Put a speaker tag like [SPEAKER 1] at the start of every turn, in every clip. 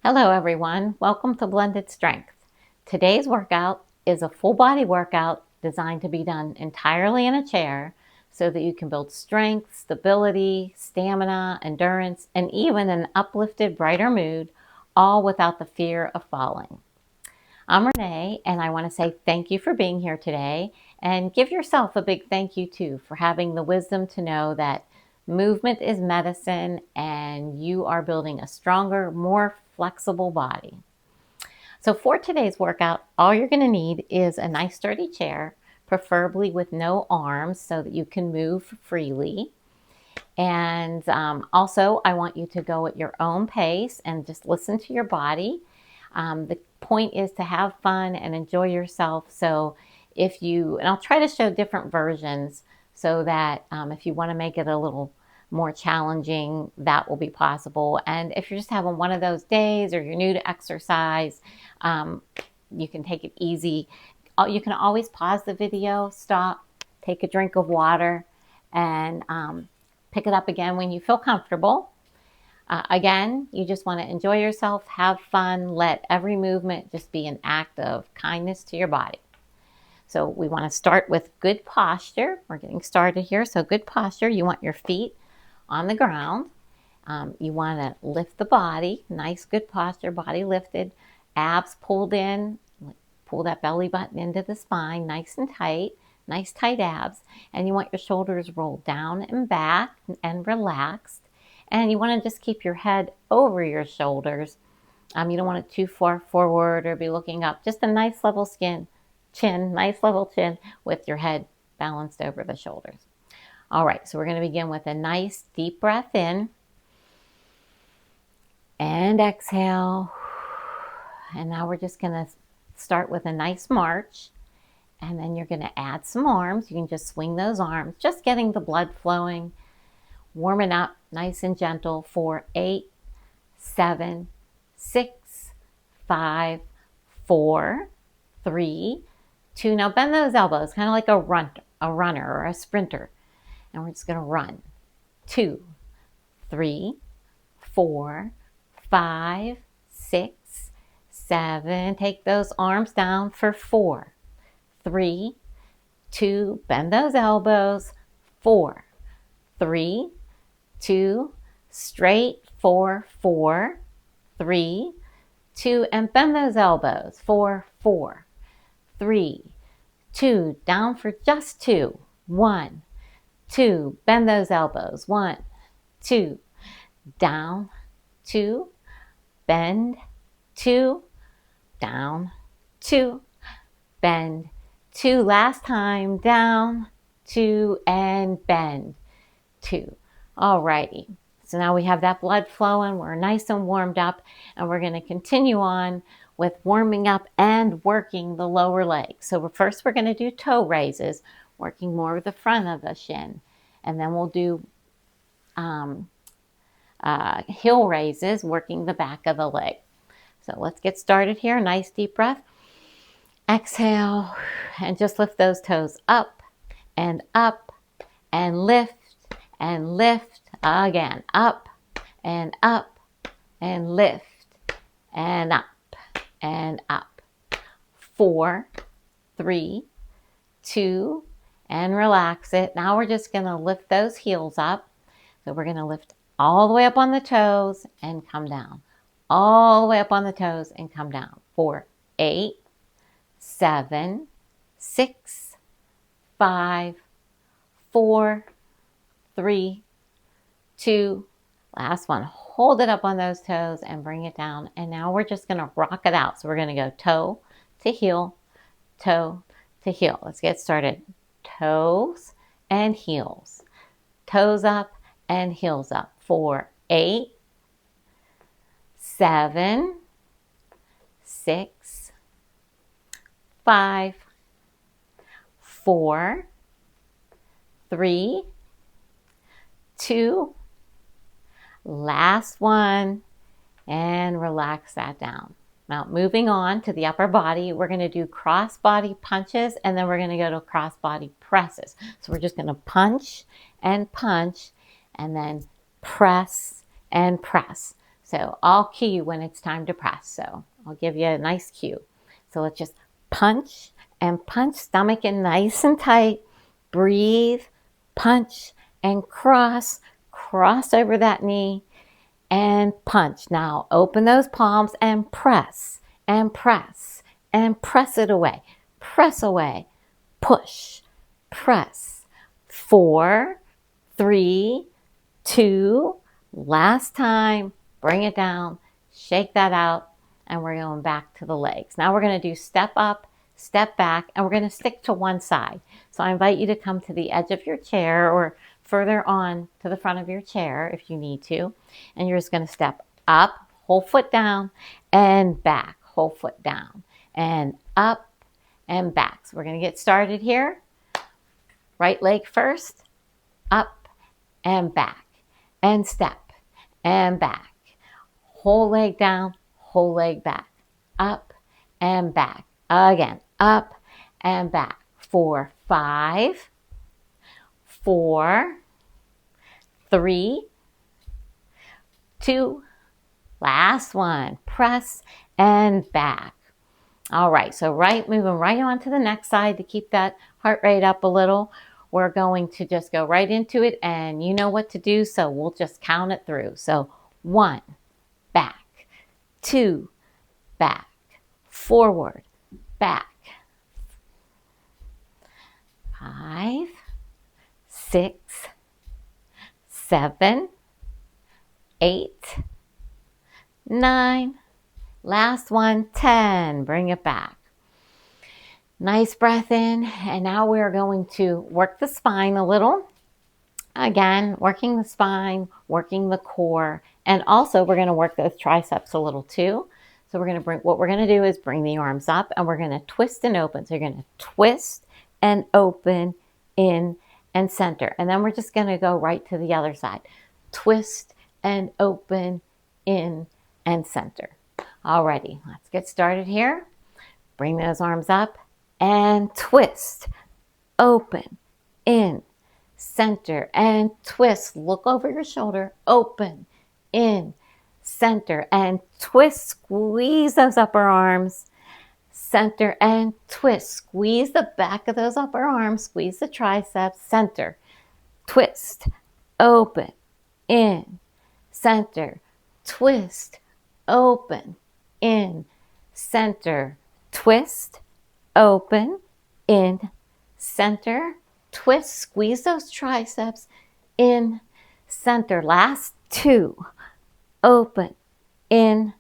[SPEAKER 1] Hello everyone, welcome to Blended Strength. Today's workout is a full body workout designed to be done entirely in a chair so that you can build strength, stability, stamina, endurance, and even an uplifted, brighter mood, all without the fear of falling. I'm Renee, and I want to say thank you for being here today, and give yourself a big thank you too for having the wisdom to know that movement is medicine and you are building a stronger, more flexible body. So for today's workout, all you're going to need is a nice sturdy chair, preferably with no arms so that you can move freely. And also, I want you to go at your own pace and just listen to your body. The point is to have fun and enjoy yourself. So and I'll try to show different versions so that if you want to make it a little more challenging, that will be possible. And if you're just having one of those days or you're new to exercise, you can take it easy. You can always pause the video, stop, take a drink of water, and pick it up again when you feel comfortable. Again, you just want to enjoy yourself, have fun, let every movement just be an act of kindness to your body. So we want to start with good posture. We're getting started here. So good posture, you want your feet on the ground. You want to lift the body, nice good posture, body lifted, abs pulled in, pull that belly button into the spine, nice and tight, nice tight abs. And you want your shoulders rolled down and back and relaxed. And you want to just keep your head over your shoulders. You don't want it too far forward or be looking up. Just a nice level nice level chin with your head balanced over the shoulders. All right, so we're going to begin with a nice deep breath in and exhale. And now we're just going to start with a nice march. And then you're going to add some arms. You can just swing those arms, just getting the blood flowing, warming up nice and gentle for 8, 7, 6, 5, 4, 3, 2. Now bend those elbows, kind of like a runner or a sprinter. And we're just going to run. 2, 3, 4, 5, 6, 7. Take those arms down for 4, 3, 2. Bend those elbows. 4, 3, 2. Straight for 4, 3, 2. And bend those elbows for 4, 3, 2. Down for just 2. 1, 2. Bend those elbows. 1, 2. Down, 2. Bend, 2. Down, 2. Bend, 2. Last time. Down, 2. And bend, 2. All righty. So now we have that blood flowing. We're nice and warmed up. And we're going to continue on with warming up and working the lower leg. So first we're going to do toe raises, working more with the front of the shin. And then we'll do heel raises, working the back of the leg. So let's get started here. Nice deep breath. Exhale and just lift those toes up and lift again. Up and lift and up and up. 4, 3, 2, and relax it. Now we're just going to lift those heels up. So we're going to lift all the way up on the toes and come down. All the way up on the toes and come down. 4, 8, 7, 6, 5, 4, 3, 2. Last one. Hold it up on those toes and bring it down. And now we're just going to rock it out. So we're going to go toe to heel, toe to heel. Let's get started. Toes and heels. Toes up and heels up. 4, 8, 7, 6, 5, 4, 3, 2. Last one. And relax that down. Now moving on to the upper body, we're going to do cross body punches and then we're going to go to cross body presses. So we're just going to punch and then press and press. So I'll cue you when it's time to press. So I'll give you a nice cue. So let's just punch and punch, stomach in nice and tight. Breathe, punch and cross over that knee and punch. Now open those palms and press and press and press it away. Press away, push, press. 4, 3, 2, last time. Bring it down, shake that out, and we're going back to the legs. Now we're going to do step up, step back, and we're going to stick to one side. So I invite you to come to the edge of your chair or further on to the front of your chair if you need to. And you're just going to step up, whole foot down, and back, whole foot down, and up and back. So we're going to get started here. Right leg first, up and back, and step and back. Whole leg down, whole leg back, up and back. Again, up and back. 4, 5, 4, 3, 2, last one. Press and back. All right, so moving right on to the next side to keep that heart rate up a little. We're going to just go right into it, and you know what to do, so we'll just count it through. So 1, back, 2, back, forward, back, 5, 6, 7, 8, 9, last one, 10. Bring it back. Nice breath in, and now we're going to work the spine a little. Again, working the spine, working the core, and also we're going to work those triceps a little too. So what we're going to do is bring the arms up, and we're going to twist and open. So you're going to twist and open, in and center. And then we're just going to go right to the other side. Twist and open, in and center. Alrighty, let's get started here. Bring those arms up and twist, open, in, center, and twist. Look over your shoulder, open, in, center, and twist. Squeeze those upper arms, center, and twist. Squeeze the back of those upper arms, squeeze the triceps, center, twist, open, in, center, twist, open, in, center, twist, open, in, center, twist. Squeeze those triceps, in, center. Last 2, open, in,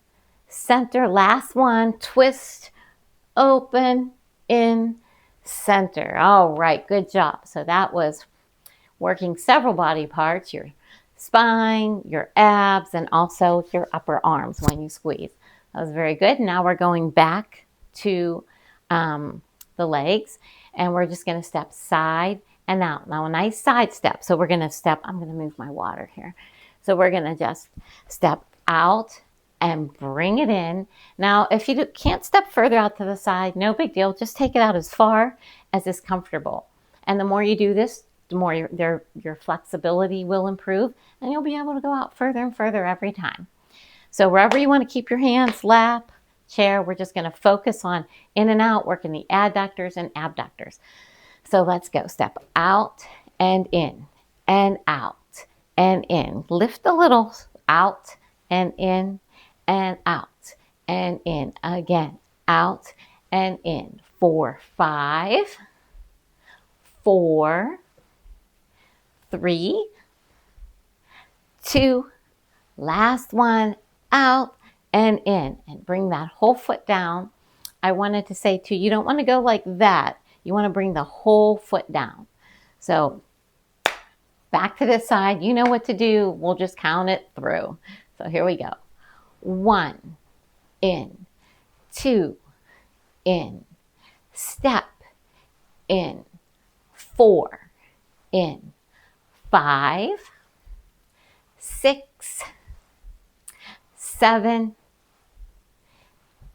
[SPEAKER 1] center. Last one, twist, open, in, center. All right, good job. So that was working several body parts, your spine, your abs, and also your upper arms when you squeeze. That was very good. Now we're going back to the legs, and we're just going to step side and out. Now a nice side step. So we're going to step, I'm going to move my water here. So we're going to just step out and bring it in. Now if you can't step further out to the side, no big deal. Just take it out as far as is comfortable. And the more you do this, the more your flexibility will improve, and you'll be able to go out further and further every time. So wherever you want to keep your hands, lap, chair, we're just going to focus on in and out, working the adductors and abductors. So let's go. Step out and in, and out and in. Lift a little, out and in, and out and in. Again, out and in. 4, 5, 4, 3, 2, last one, out and in, and bring that whole foot down. I wanted to say too, you don't want to go like that. You want to bring the whole foot down. So back to this side, you know what to do. We'll just count it through. So here we go. 1, in, 2, in, step, in, 4, in, 5, 6, 7,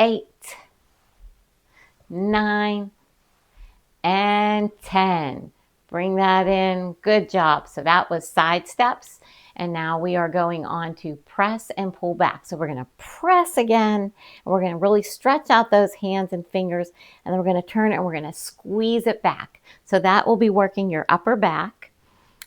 [SPEAKER 1] 8, 9, and 10. Bring that in. Good job. So that was side steps. And now we are going on to press and pull back. So we're going to press again, and we're going to really stretch out those hands and fingers, and then we're going to turn it and we're going to squeeze it back. So that will be working your upper back,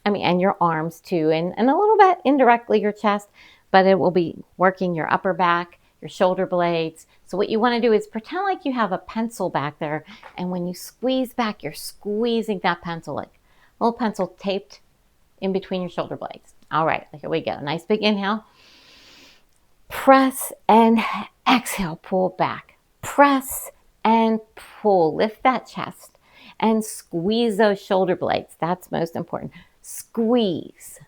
[SPEAKER 1] and your arms too, and a little bit indirectly your chest, but it will be working your upper back, your shoulder blades. So what you want to do is pretend like you have a pencil back there, and when you squeeze back, you're squeezing that pencil, like a little pencil taped in between your shoulder blades. All right, here we go. Nice big inhale. Press and exhale, pull back. Press and pull. Lift that chest and squeeze those shoulder blades. That's most important. Squeeze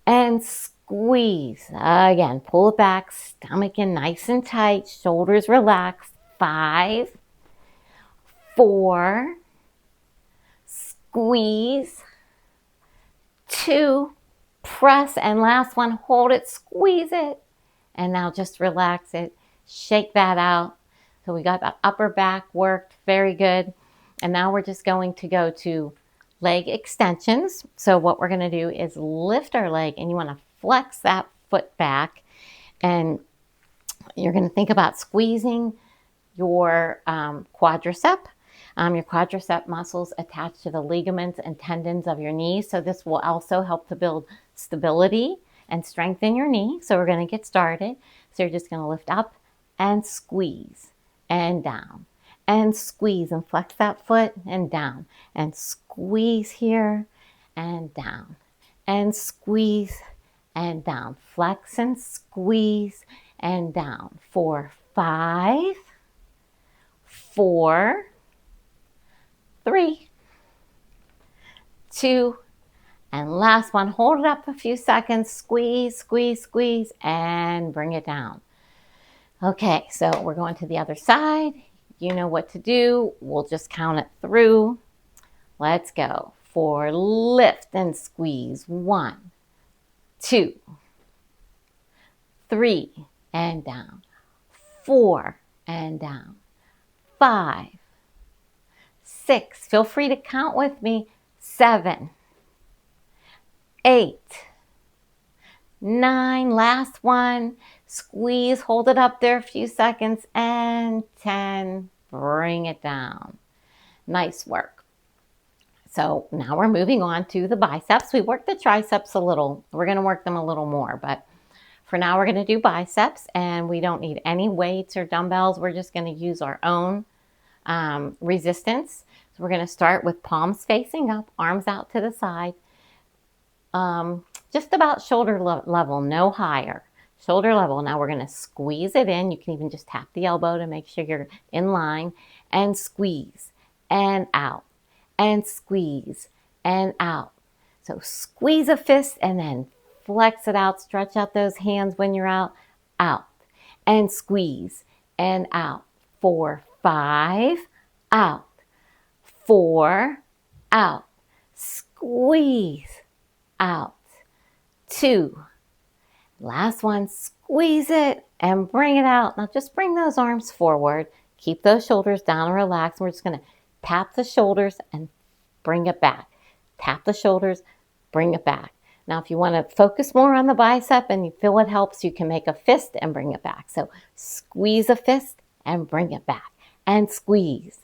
[SPEAKER 1] and squeeze. Again, pull it back, stomach in nice and tight, shoulders relaxed. 5, 4, squeeze, 2, press, and last one, hold it, squeeze it. And now just relax it, shake that out. So we got the upper back worked, very good. And now we're just going to go to leg extensions. So what we're going to do is lift our leg, and you want to flex that foot back, and you're going to think about squeezing your quadricep. Your quadricep muscles attached to the ligaments and tendons of your knees. So this will also help to build stability and strengthen your knee. So we're going to get started. So you're just going to lift up and squeeze and down and squeeze and flex that foot and down and squeeze here and down and squeeze and down. Flex and squeeze and down. 4, 5, 4, 3, 2, and last one. Hold it up a few seconds. Squeeze, squeeze, squeeze, and bring it down. Okay, so we're going to the other side. You know what to do. We'll just count it through. Let's go. 4, lift and squeeze. 1, 2, 3, and down. 4, and down. 5, 6. Feel free to count with me. 7, 8, 9. Last one. Squeeze, hold it up there a few seconds, and 10. Bring it down. Nice work. So now we're moving on to the biceps. We worked the triceps a little. We're going to work them a little more, but for now we're going to do biceps, and we don't need any weights or dumbbells. We're just going to use our own resistance. So we're going to start with palms facing up, arms out to the side, just about shoulder level, no higher. Shoulder level. Now we're going to squeeze it in. You can even just tap the elbow to make sure you're in line, and squeeze and out and squeeze and out. So squeeze a fist and then flex it out. Stretch out those hands when you're out, and squeeze and out. 4, 5, out. 4, out. Squeeze, out. 2. Last one, squeeze it and bring it out. Now just bring those arms forward. Keep those shoulders down and relax. We're just going to tap the shoulders and bring it back. Tap the shoulders, bring it back. Now if you want to focus more on the bicep and you feel it helps, you can make a fist and bring it back. So squeeze a fist and bring it back. And squeeze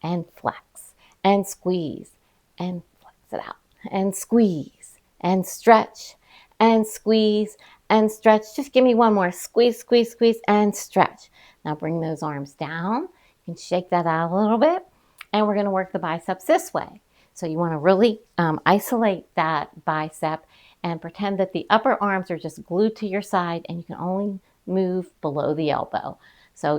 [SPEAKER 1] and flex and squeeze and flex it out. And squeeze and stretch and squeeze and stretch. Just give me one more. Squeeze, squeeze, squeeze, and stretch. Now bring those arms down. You can shake that out a little bit. And we're going to work the biceps this way. So you want to really isolate that bicep and pretend that the upper arms are just glued to your side, and you can only move below the elbow. So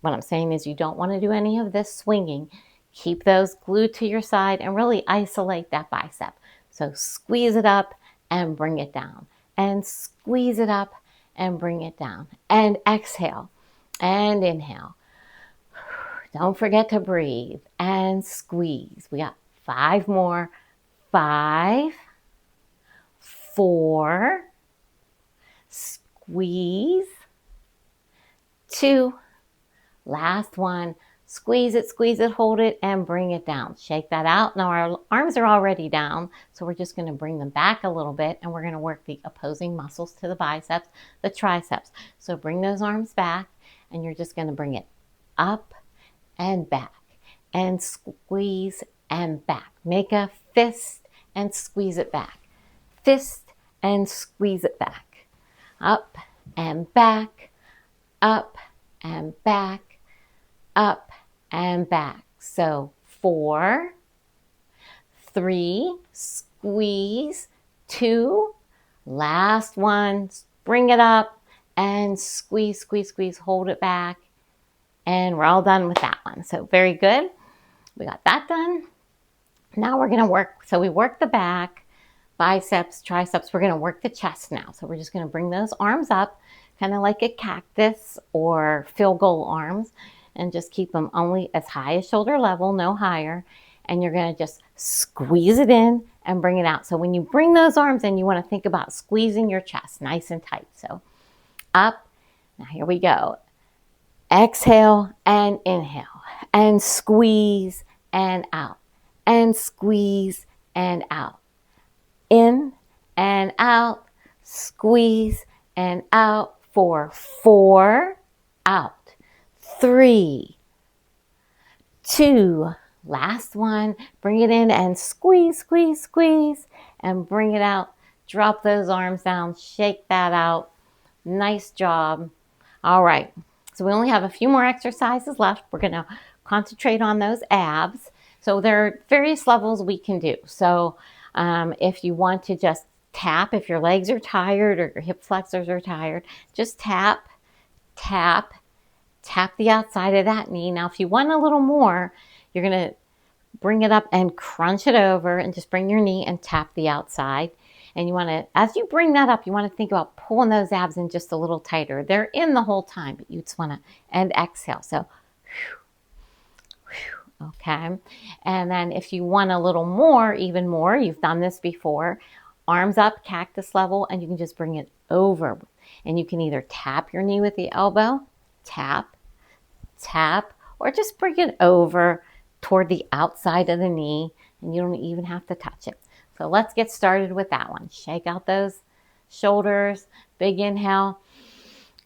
[SPEAKER 1] what I'm saying is you don't want to do any of this swinging. Keep those glued to your side and really isolate that bicep. So squeeze it up and bring it down. And squeeze it up and bring it down. And exhale and inhale. Don't forget to breathe and squeeze. We got 5 more. 5, 4, squeeze, 2, last one, Squeeze it, hold it, and bring it down. Shake that out. Now our arms are already down, so we're just going to bring them back a little bit, and we're going to work the opposing muscles to the biceps, the triceps. So bring those arms back, and you're just going to bring it up and back, and squeeze and back. Make a fist and squeeze it back. Fist and squeeze it back. Up and back, up and back, up and back. So 4, 3, squeeze, 2, last one, bring it up and squeeze, squeeze, squeeze, hold it back. And we're all done with that one. So very good. We got that done. Now we're going to work. So we work the back, biceps, triceps. We're going to work the chest now. So we're just going to bring those arms up, kind of like a cactus or field goal arms, and just keep them only as high as shoulder level, no higher. And you're going to just squeeze it in and bring it out. So when you bring those arms in, you want to think about squeezing your chest nice and tight. So up. Now here we go. Exhale and inhale, and squeeze and out, and squeeze and out. In and out, squeeze and out for 4, out. 3, 2, last one. Bring it in and squeeze, squeeze, squeeze, and bring it out. Drop those arms down, shake that out. Nice job. All right. So we only have a few more exercises left. We're going to concentrate on those abs. So there are various levels we can do. So if you want to just tap, if your legs are tired or your hip flexors are tired, just tap, tap, tap the outside of that knee. Now, if you want a little more, you're going to bring it up and crunch it over and just bring your knee and tap the outside. And you want to, as you bring that up, you want to think about pulling those abs in just a little tighter. They're in the whole time, but you just want to, and exhale. So, okay. And then if you want a little more, even more, you've done this before, arms up, cactus level, and you can just bring it over. And you can either tap your knee with the elbow, tap, tap, or just bring it over toward the outside of the knee, and you don't even have to touch it. So let's get started with that one. Shake out those shoulders. Big inhale.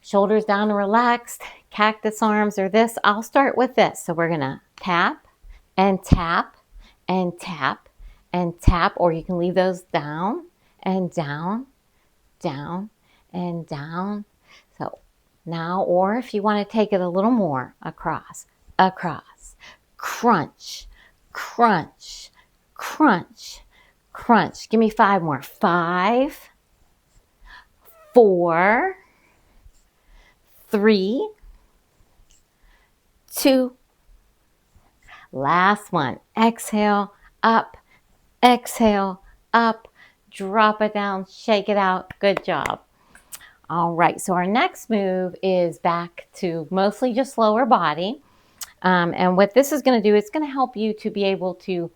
[SPEAKER 1] Shoulders down and relaxed. Cactus arms or this. I'll start with this. So we're going to tap and tap and tap and tap. Or you can leave those down and down, down and down. So now, or if you want to take it a little more, across, across. Crunch, crunch, crunch. Crunch. Give me 5 more. 5, 4, 3, 2. Last one. Exhale, up, exhale, up. Drop it down, shake it out. Good job. All right, so our next move is back to mostly just lower body. And what this is going to do, it's going to help you to be able to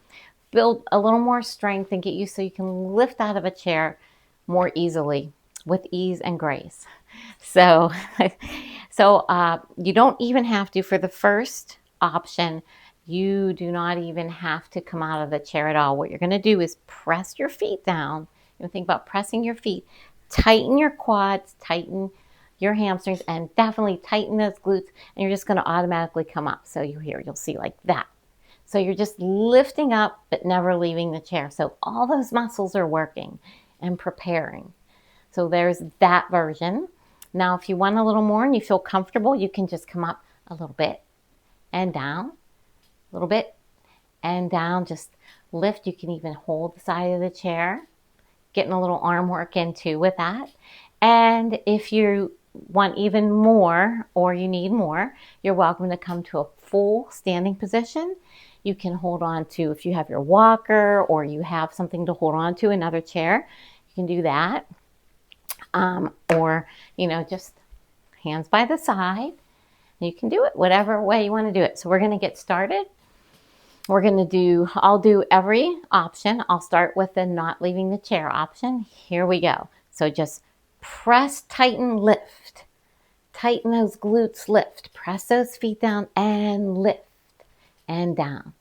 [SPEAKER 1] build a little more strength and get you so you can lift out of a chair more easily with ease and grace. So, you don't even have to, for the first option, you do not even have to come out of the chair at all. What you're going to do is press your feet down. You think about pressing your feet, tighten your quads, tighten your hamstrings, and definitely tighten those glutes, and you're just going to automatically come up. So you'll see like that. So you're just lifting up, but never leaving the chair. So all those muscles are working and preparing. So there's that version. Now, if you want a little more and you feel comfortable, you can just come up a little bit and down, a little bit and down. Just lift. You can even hold the side of the chair, getting a little arm work in too with that. And if you want even more or you need more, you're welcome to come to a full standing position. You can hold on to, if you have your walker or you have something to hold on to, another chair, you can do that. Or, just hands by the side. You can do it whatever way you want to do it. So we're going to get started. I'll do every option. I'll start with the not leaving the chair option. Here we go. So just press, tighten, lift. Tighten those glutes, lift. Press those feet down and lift. and down,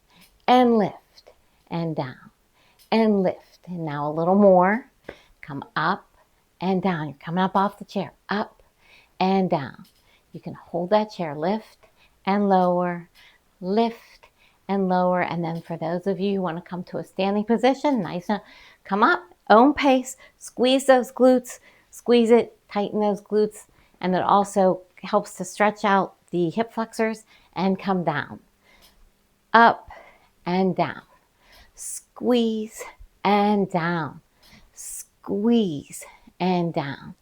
[SPEAKER 1] and lift, and down, and lift. And now a little more. Come up and down. You're coming up off the chair. Up and down. You can hold that chair, lift and lower, lift and lower. And then for those of you who want to come to a standing position, nice and come up, own pace, squeeze those glutes, squeeze it, tighten those glutes. And it also helps to stretch out the hip flexors and come down. Up and down. Squeeze and down. Squeeze and down.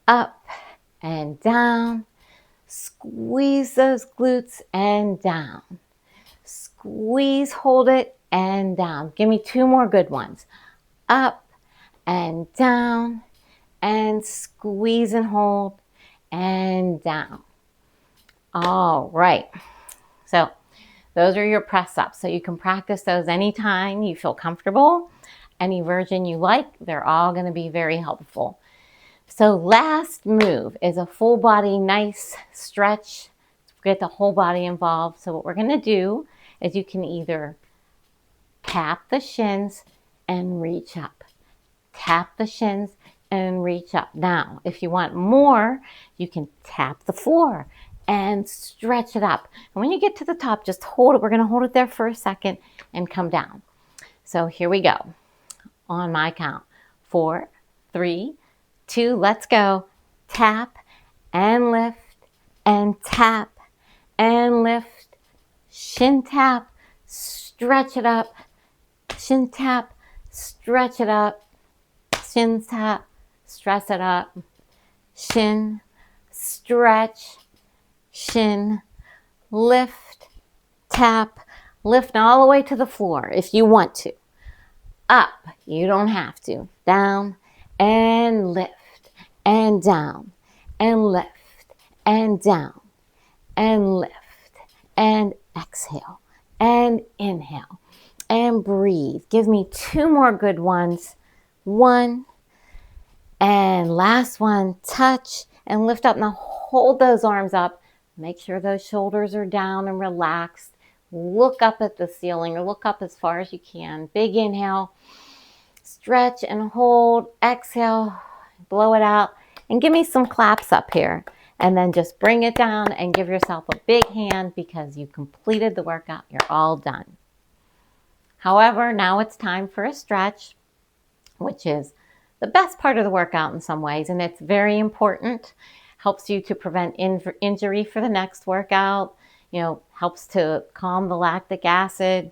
[SPEAKER 1] Up and down. Squeeze those glutes and down. Squeeze, hold it, and down. Give me 2 more good ones. Up and down, and squeeze and hold, and down. All right. So those are your press ups. So you can practice those anytime you feel comfortable. Any version you like, they're all going to be very helpful. So last move is a full body nice stretch. Get the whole body involved. So what we're going to do is you can either tap the shins and reach up. Tap the shins and reach up. Now, if you want more, you can tap the floor and stretch it up. And when you get to the top, just hold it. We're going to hold it there for a second and come down. So here we go. On my count. 4, 3, 2, let's go. Tap and lift and tap and lift. Shin tap, stretch it up. Shin tap, stretch it up. Shin tap, stretch it up. Shin, stretch, shin, lift, tap, lift all the way to the floor if you want to. Up, you don't have to. Down and lift and down and lift and down and lift and exhale and inhale and breathe. Give me 2 more good ones. 1 and last one. Touch and lift up. Now hold those arms up. Make sure those shoulders are down and relaxed. Look up at the ceiling or look up as far as you can. Big inhale. Stretch and hold. Exhale. Blow it out. And give me some claps up here. And then just bring it down and give yourself a big hand because you completed the workout. You're all done. However, now it's time for a stretch, which is the best part of the workout in some ways. And it's very important. Helps you to prevent injury for the next workout. Helps to calm the lactic acid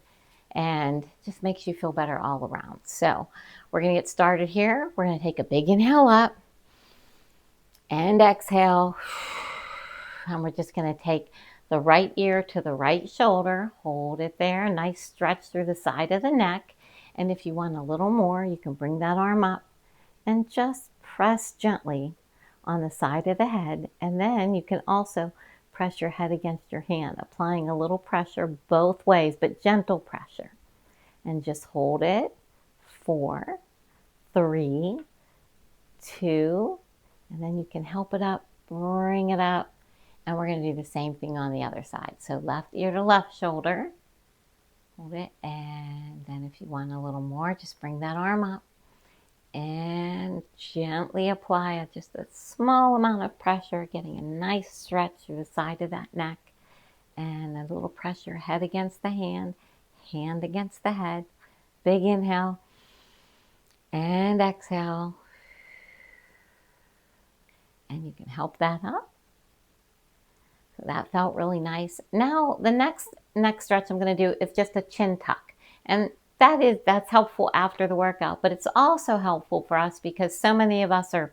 [SPEAKER 1] and just makes you feel better all around. So we're going to get started here. We're going to take a big inhale up and exhale. And we're just going to take the right ear to the right shoulder. Hold it there. A nice stretch through the side of the neck. And if you want a little more, you can bring that arm up and just press gently on the side of the head. And then you can also press your head against your hand, applying a little pressure both ways, but gentle pressure. And just hold it. 4, 3, 2, and then you can help it up, bring it up, and we're going to do the same thing on the other side. So left ear to left shoulder. Hold it, and then if you want a little more, just bring that arm up and gently apply just a small amount of pressure, getting a nice stretch through the side of that neck, and a little pressure, head against the hand against the head. Big inhale and exhale, and you can help that up. So that felt really nice. Now the next stretch I'm going to do is just a chin tuck, and that's helpful after the workout, but it's also helpful for us because so many of us are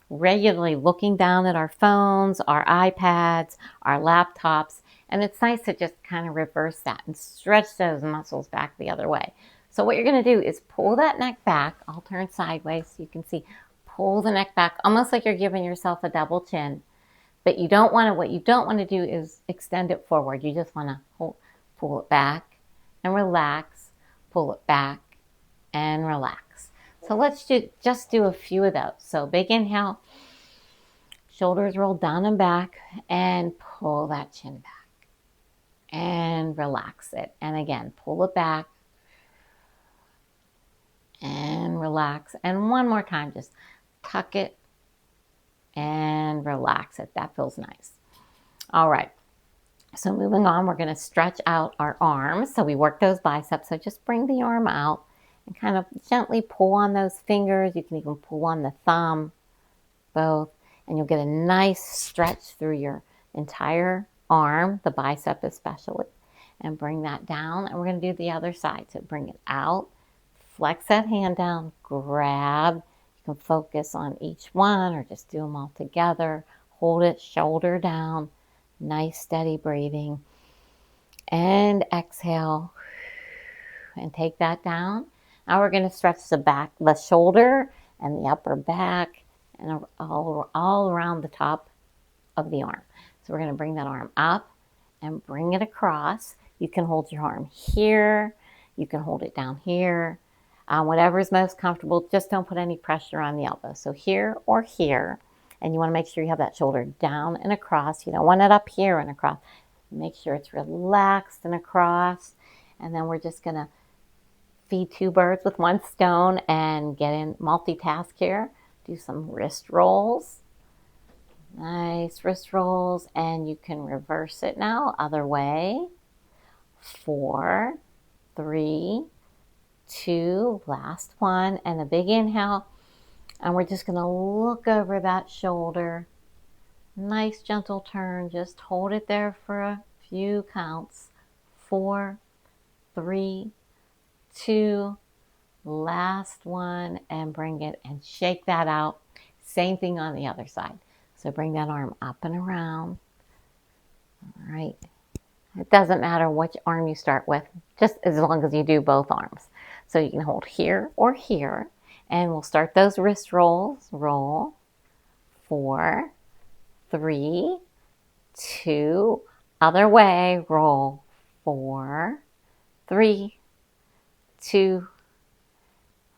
[SPEAKER 1] regularly looking down at our phones, our iPads, our laptops, and it's nice to just kind of reverse that and stretch those muscles back the other way. So what you're going to do is pull that neck back. I'll turn sideways so you can see. Pull the neck back, almost like you're giving yourself a double chin. But what you don't want to do is extend it forward. You just want to pull it back and relax. Pull it back and relax. So let's just do a few of those. So big inhale, shoulders roll down and back, and pull that chin back. and relax it. And again, pull it back and relax. And one more time, just tuck it and relax it. That feels nice. All right. So moving on, we're going to stretch out our arms. So we work those biceps. So just bring the arm out and kind of gently pull on those fingers. You can even pull on the thumb, both. And you'll get a nice stretch through your entire arm, the bicep especially. And bring that down. And we're going to do the other side. So bring it out, flex that hand down, grab. You can focus on each one or just do them all together. Hold it, shoulder down. Nice steady breathing. And exhale. And take that down. Now we're going to stretch the back, the shoulder and the upper back and all around the top of the arm. So we're going to bring that arm up and bring it across. You can hold your arm here. You can hold it down here. Whatever is most comfortable. Just don't put any pressure on the elbow. So here or here. And you want to make sure you have that shoulder down and across. You don't want it up here and across. Make sure it's relaxed and across. And then we're just going to feed two birds with one stone and get in multitask here. Do some wrist rolls. Nice wrist rolls. And you can reverse it now. Other way. 4, 3, 2, last one. And a big inhale. And we're just going to look over that shoulder. Nice gentle turn. Just hold it there for a few counts. 4, 3, 2, last one. And bring it and shake that out. Same thing on the other side. So bring that arm up and around. All right. It doesn't matter which arm you start with, just as long as you do both arms. So you can hold here or here. And we'll start those wrist rolls. Roll. 4, 3, 2. Other way. Roll. 4, 3, 2.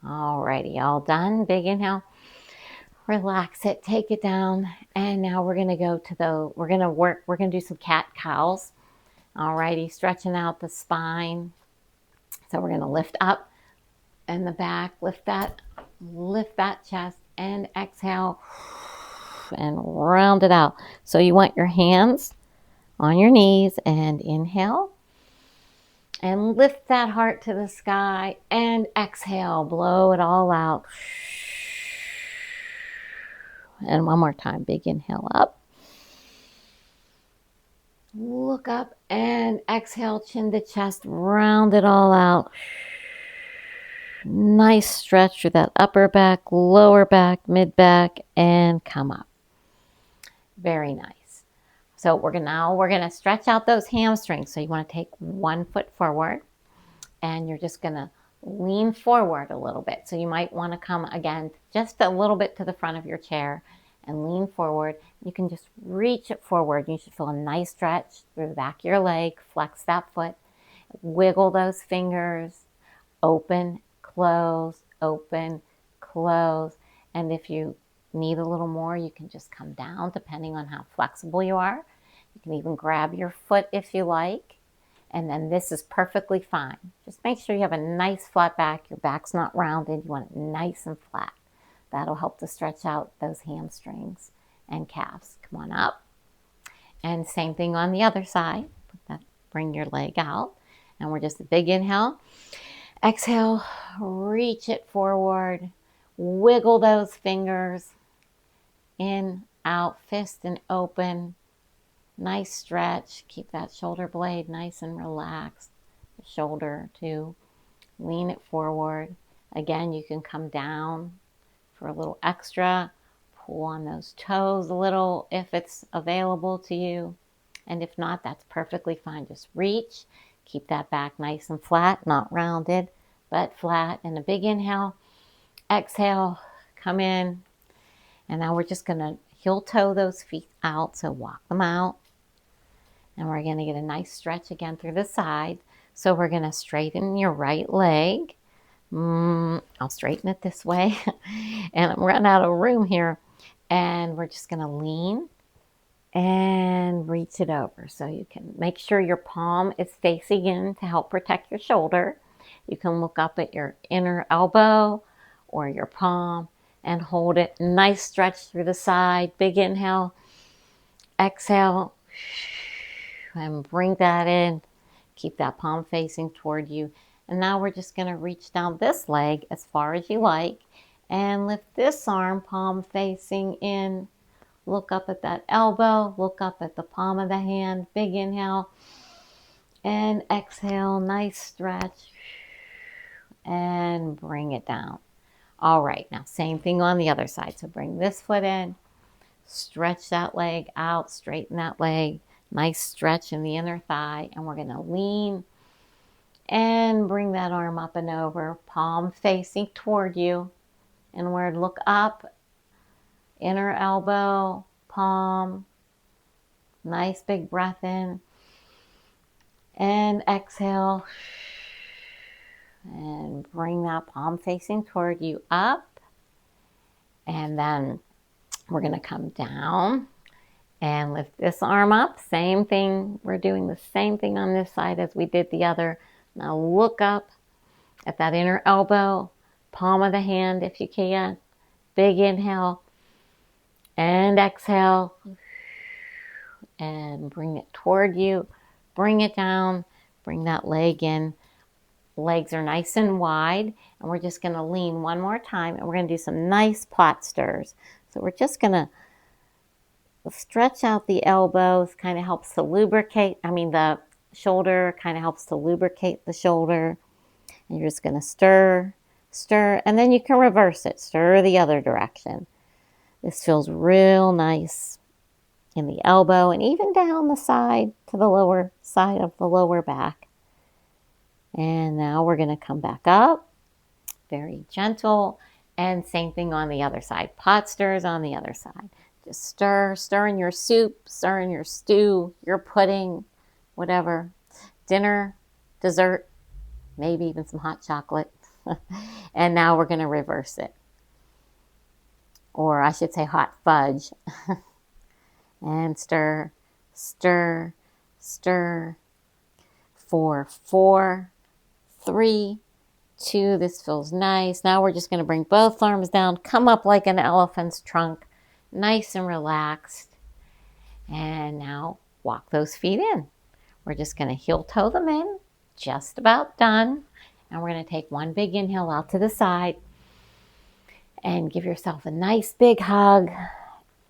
[SPEAKER 1] Alrighty, all done. Big inhale. Relax it. Take it down. And now we're going to go to we're going to do some cat-cows. Alrighty, stretching out the spine. So we're going to lift up and the back. Lift that chest and exhale and round it out. So you want your hands on your knees and inhale and lift that heart to the sky and exhale. Blow it all out. And one more time. Big inhale up. Look up and exhale, chin to chest, round it all out. Nice stretch through that upper back, lower back, mid back, and come up. Very nice. So we're going to stretch out those hamstrings. So you want to take one foot forward and you're just going to lean forward a little bit. So you might want to come again just a little bit to the front of your chair and lean forward. You can just reach it forward. You should feel a nice stretch through the back of your leg. Flex that foot. Wiggle those fingers. Open, close, open, close. And if you need a little more, you can just come down depending on how flexible you are. You can even grab your foot if you like. And then this is perfectly fine. Just make sure you have a nice flat back. Your back's not rounded. You want it nice and flat. That'll help to stretch out those hamstrings and calves. Come on up. And same thing on the other side. Bring your leg out. And we're just a big inhale. Exhale, reach it forward. Wiggle those fingers. In, out, fist and open. Nice stretch. Keep that shoulder blade nice and relaxed. The shoulder too. Lean it forward. Again, you can come down for a little extra. Pull on those toes a little if it's available to you. And if not, that's perfectly fine. Just reach. Keep that back nice and flat, not rounded, but flat. And a big inhale. Exhale. Come in. And now we're just going to heel toe those feet out. So walk them out. And we're going to get a nice stretch again through the side. So we're going to straighten your right leg. I'll straighten it this way. And I'm running out of room here. And we're just going to lean and reach it over. So you can make sure your palm is facing in to help protect your shoulder. You can look up at your inner elbow or your palm and hold it. Nice stretch through the side. Big inhale. Exhale. And bring that in. Keep that palm facing toward you. And now we're just going to reach down this leg as far as you like and lift this arm, palm facing in. Look up at that elbow. Look up at the palm of the hand. Big inhale. And exhale. Nice stretch. And bring it down. All right. Now, same thing on the other side. So bring this foot in. Stretch that leg out. Straighten that leg. Nice stretch in the inner thigh. And we're going to lean and bring that arm up and over. Palm facing toward you. And we're look up. Inner elbow, palm. Nice big breath in. And exhale. And bring that palm facing toward you up. And then we're going to come down and lift this arm up. Same thing. We're doing the same thing on this side as we did the other. Now look up at that inner elbow, palm of the hand if you can. Big inhale and exhale. And bring it toward you. Bring it down. Bring that leg in. Legs are nice and wide. And we're just going to lean one more time. And we're going to do some nice plot stirs. So we're just going to stretch out the elbows. Kind of helps to lubricate. The shoulder kind of helps to lubricate the shoulder. And you're just going to stir, stir. And then you can reverse it. Stir the other direction. This feels real nice in the elbow and even down the side to the lower side of the lower back. And now we're going to come back up. Very gentle. And same thing on the other side. Pot stirs on the other side. Just stir. Stir in your soup. Stir in your stew. Your pudding. Whatever. Dinner. Dessert. Maybe even some hot chocolate. And now we're going to reverse it. Or I should say hot fudge. And stir, stir, stir. 4, 4, 3, 2. This feels nice. Now we're just going to bring both arms down. Come up like an elephant's trunk. Nice and relaxed. And now walk those feet in. We're just going to heel toe them in. Just about done. And we're going to take one big inhale out to the side. And give yourself a nice big hug.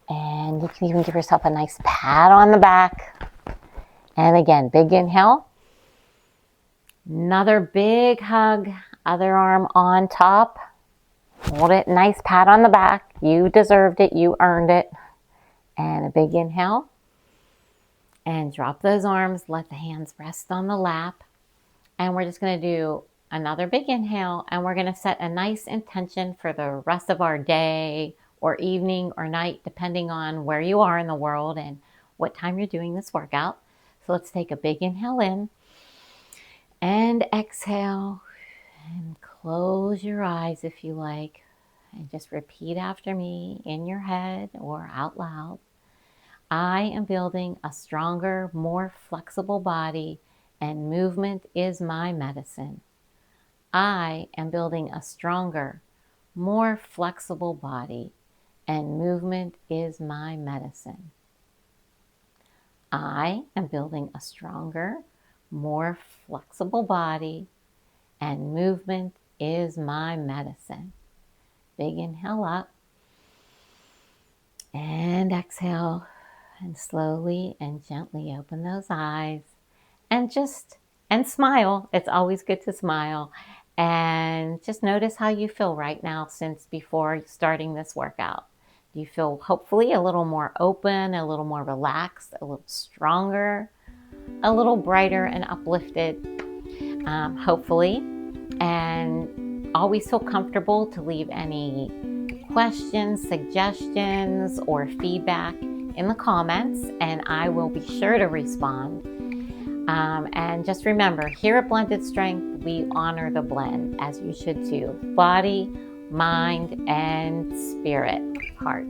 [SPEAKER 1] And you can even give yourself a nice pat on the back. And again, big inhale. Another big hug. Other arm on top. Hold it. Nice pat on the back. You deserved it. You earned it. And a big inhale. And drop those arms. Let the hands rest on the lap. And we're just going to do another big inhale. And we're going to set a nice intention for the rest of our day or evening or night, depending on where you are in the world and what time you're doing this workout. So let's take a big inhale in and exhale and close your eyes if you like. And just repeat after me in your head or out loud. I am building a stronger, more flexible body, and movement is my medicine. I am building a stronger, more flexible body, and movement is my medicine. I am building a stronger, more flexible body, and movement is my medicine. Big inhale up and exhale, and slowly and gently open those eyes and smile. It's always good to smile. And just notice how you feel right now since before starting this workout. Do you feel hopefully a little more open, a little more relaxed, a little stronger, a little brighter and uplifted, hopefully. And always feel comfortable to leave any questions, suggestions, or feedback in the comments, and I will be sure to respond. And just remember, here at Blended Strength, we honor the blend, as you should too. Body, mind, and spirit, heart.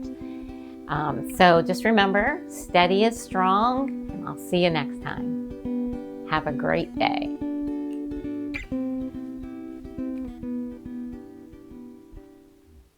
[SPEAKER 1] So just remember, steady is strong, and I'll see you next time. Have a great day.